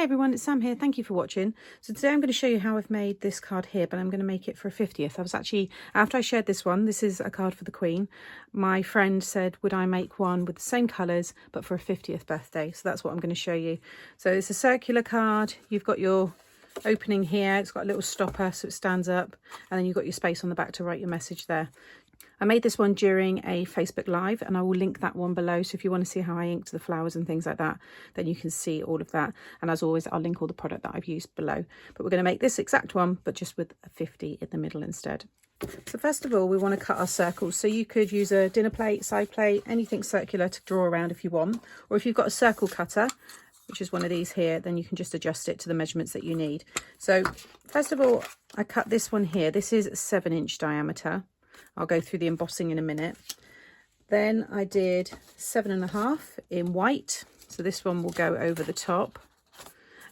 everyone, it's Sam here. Thank you for watching. So today I'm going to show you how I've made this card here, but I'm going to make it for a 50th. I was actually, after I shared this one, this is a card for the Queen. My friend said, would I make one with the same colours, but for a 50th birthday? So that's what I'm going to show you. So it's a circular card. You've got your opening here. It's got a little stopper so it stands up, and then you've got your space on the back to write your message there. I made this one during a Facebook Live, and I will link that one below. So if you want to see how I inked the flowers and things like that, then you can see all of that. And as always, I'll link all the product that I've used below. But we're going to make this exact one, but just with a 50 in the middle instead. So first of all, we want to cut our circles. So you could use a dinner plate, side plate, anything circular to draw around if you want. Or if you've got a circle cutter, which is one of these here, then you can just adjust it to the measurements that you need. So first of all, I cut this one here. This is 7-inch diameter. I'll go through the embossing in a minute. Then I did 7.5 in white. So this one will go over the top.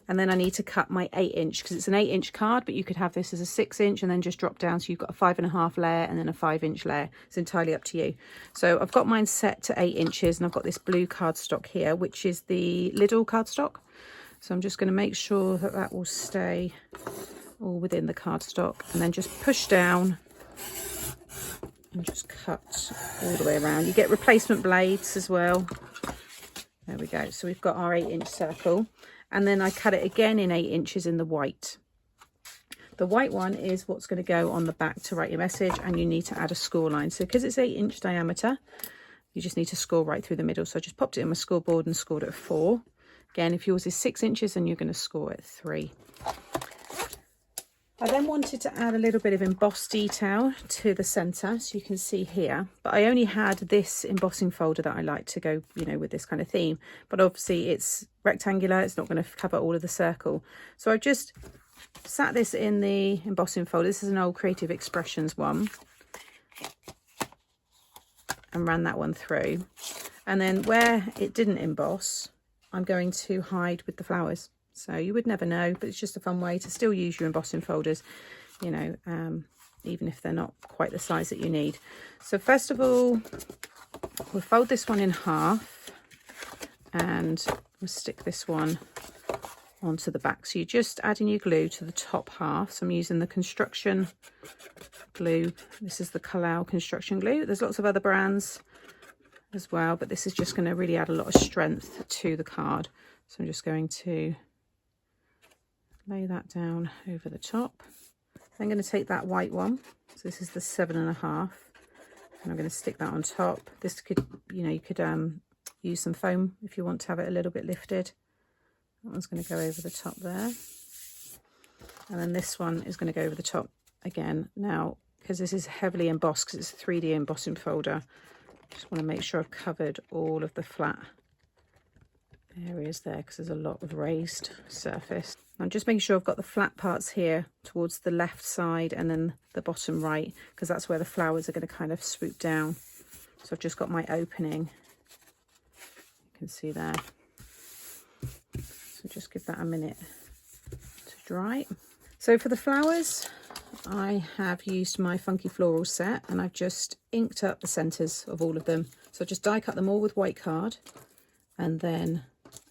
And then I need to cut my 8-inch because it's an 8-inch card, but you could have this as a 6-inch and then just drop down. So you've got a 5.5 layer and then a 5-inch layer. It's entirely up to you. So I've got mine set to 8 inches and I've got this blue cardstock here, which is the Lidl cardstock. So I'm just going to make sure that that will stay all within the cardstock and then just push down and just cut all the way around. You get replacement blades as well. There we go. So we've got our 8-inch circle, and then I cut it again in 8 inches in the white. The white one is what's going to go on the back to write your message, and you need to add a score line. So because it's 8-inch diameter, you just need to score right through the middle. So I just popped it in my scoreboard and scored it at 4. Again, if yours is 6 inches, then you're going to score at 3. I then wanted to add a little bit of embossed detail to the centre, so you can see here, but I only had this embossing folder that I like to go, you know, with this kind of theme, but obviously it's rectangular, it's not going to cover all of the circle. So I've just sat this in the embossing folder. This is an old Creative Expressions one, and ran that one through. And then where it didn't emboss, I'm going to hide with the flowers. So you would never know, but it's just a fun way to still use your embossing folders, you know, even if they're not quite the size that you need. So first of all, we'll fold this one in half and we'll stick this one onto the back. So you're just adding your glue to the top half. So I'm using the construction glue. This is the Collall construction glue. There's lots of other brands as well, but this is just going to really add a lot of strength to the card. So I'm just going to lay that down over the top. I'm going to take that white one, so this is the 7.5, and I'm going to stick that on top. This could, you know, you could use some foam if you want to have it a little bit lifted. That one's going to go over the top there, and then this one is going to go over the top again. Now, because this is heavily embossed, because it's a 3D embossing folder, I just want to make sure I've covered all of the flat areas there, because there's a lot of raised surface. I'm just making sure I've got the flat parts here towards the left side and then the bottom right, because that's where the flowers are going to kind of swoop down. So I've just got my opening, you can see there. So just give that a minute to dry. So for the flowers, I have used my Funky Florals set, and I've just inked up the centres of all of them. So I just die cut them all with white card and then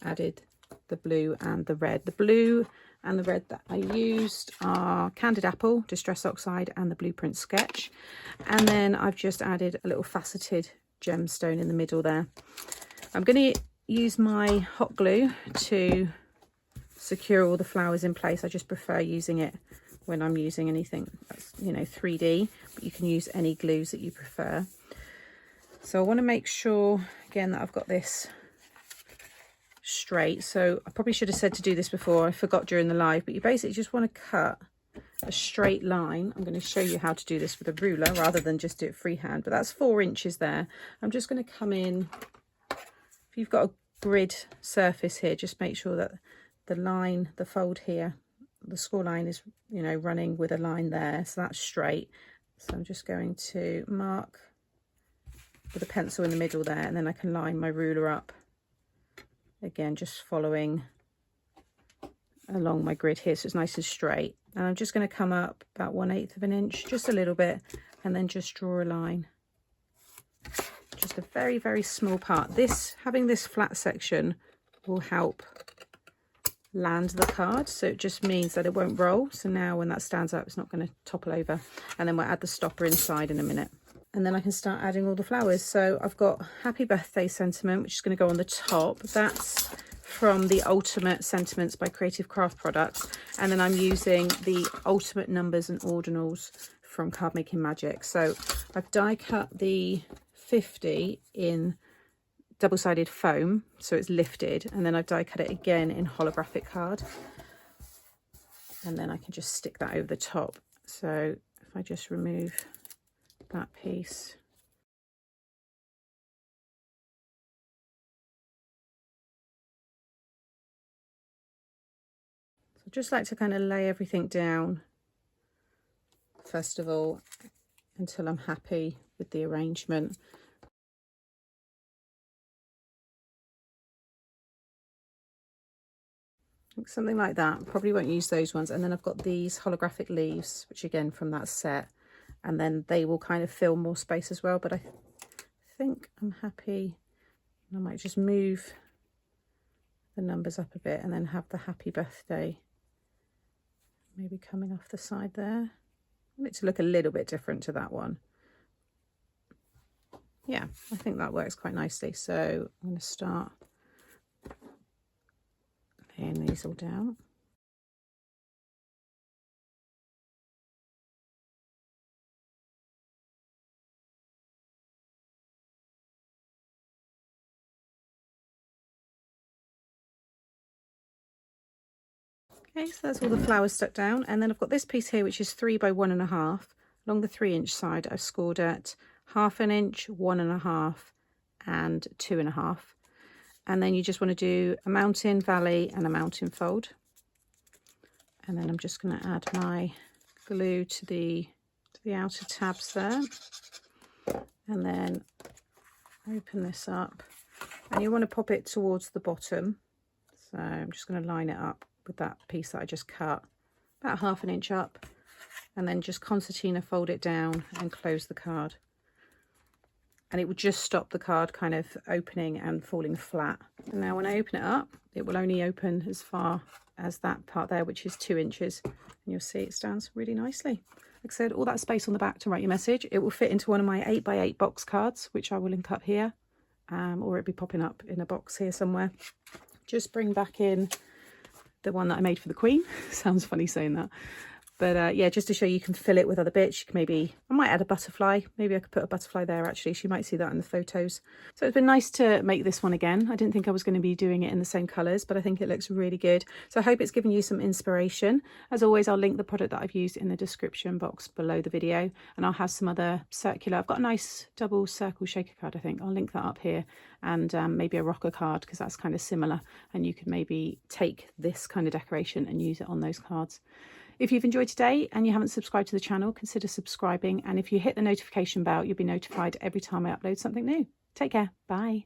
added the blue and the red. The blue and the red that I used are Candied Apple, Distress Oxide, and the Blueprint Sketch. And then I've just added a little faceted gemstone in the middle there. I'm going to use my hot glue to secure all the flowers in place. I just prefer using it when I'm using anything that's, you know, 3D, but you can use any glues that you prefer. So I want to make sure again that I've got this straight. So I probably should have said to do this before, I forgot during the live, but you basically just want to cut a straight line. I'm going to show you how to do this with a ruler rather than just do it freehand, but that's 4 inches there. I'm just going to come in, if you've got a grid surface here, just make sure that the line, the fold here, the score line is, you know, running with a line there, so that's straight. So I'm just going to mark with a pencil in the middle there, and then I can line my ruler up again, just following along my grid here, so it's nice and straight. And I'm just going to come up about 1/8 of an inch, just a little bit, and then just draw a line, just a very, very small part. This, having this flat section will help land the card, so it just means that it won't roll. So now when that stands up, it's not going to topple over. And then we'll add the stopper inside in a minute. And then I can start adding all the flowers. So I've got Happy Birthday sentiment, which is going to go on the top. That's from the Ultimate Sentiments by Creative Craft Products. And then I'm using the Ultimate Numbers and Ordinals from Card Making Magic. So I've die cut the 50 in double-sided foam, so it's lifted, and then I've die cut it again in holographic card. And then I can just stick that over the top. So if I just remove that piece. So I just like to kind of lay everything down first of all until I'm happy with the arrangement. Something like that. Probably won't use those ones. And then I've got these holographic leaves, which again from that set, and then they will kind of fill more space as well. But I think I'm happy. I might just move the numbers up a bit and then have the Happy Birthday maybe coming off the side there. I want it to look a little bit different to that one. Yeah, I think that works quite nicely. So I'm going to start laying these all down. Okay, so that's all the flowers stuck down, and then I've got this piece here which is 3 by 1.5. Along the 3-inch side I've scored at 1/2 inch, 1.5 and 2.5. And then you just want to do a mountain, valley and a mountain fold. And then I'm just going to add my glue to the outer tabs there, and then open this up, and you want to pop it towards the bottom. So I'm just going to line it up with that piece that I just cut, about 1/2 inch up, and then just concertina fold it down and close the card. And it will just stop the card kind of opening and falling flat. And now when I open it up, it will only open as far as that part there, which is 2 inches. And you'll see it stands really nicely. Like I said, all that space on the back to write your message. It will fit into one of my 8 by 8 box cards, which I will link up here, or it'll be popping up in a box here somewhere. Just bring back in the one that I made for the Queen. Sounds funny saying that. But yeah, just to show you can fill it with other bits. You can maybe, I might add a butterfly. Maybe I could put a butterfly there actually. She might see that in the photos. So it's been nice to make this one again. I didn't think I was going to be doing it in the same colours, but I think it looks really good. So I hope it's given you some inspiration. As always, I'll link the product that I've used in the description box below the video. And I'll have some other circular. I've got a nice double circle shaker card, I think. I'll link that up here. And maybe a rocker card, because that's kind of similar. And you could maybe take this kind of decoration and use it on those cards. If you've enjoyed today and you haven't subscribed to the channel, consider subscribing. And if you hit the notification bell, you'll be notified every time I upload something new. Take care. Bye.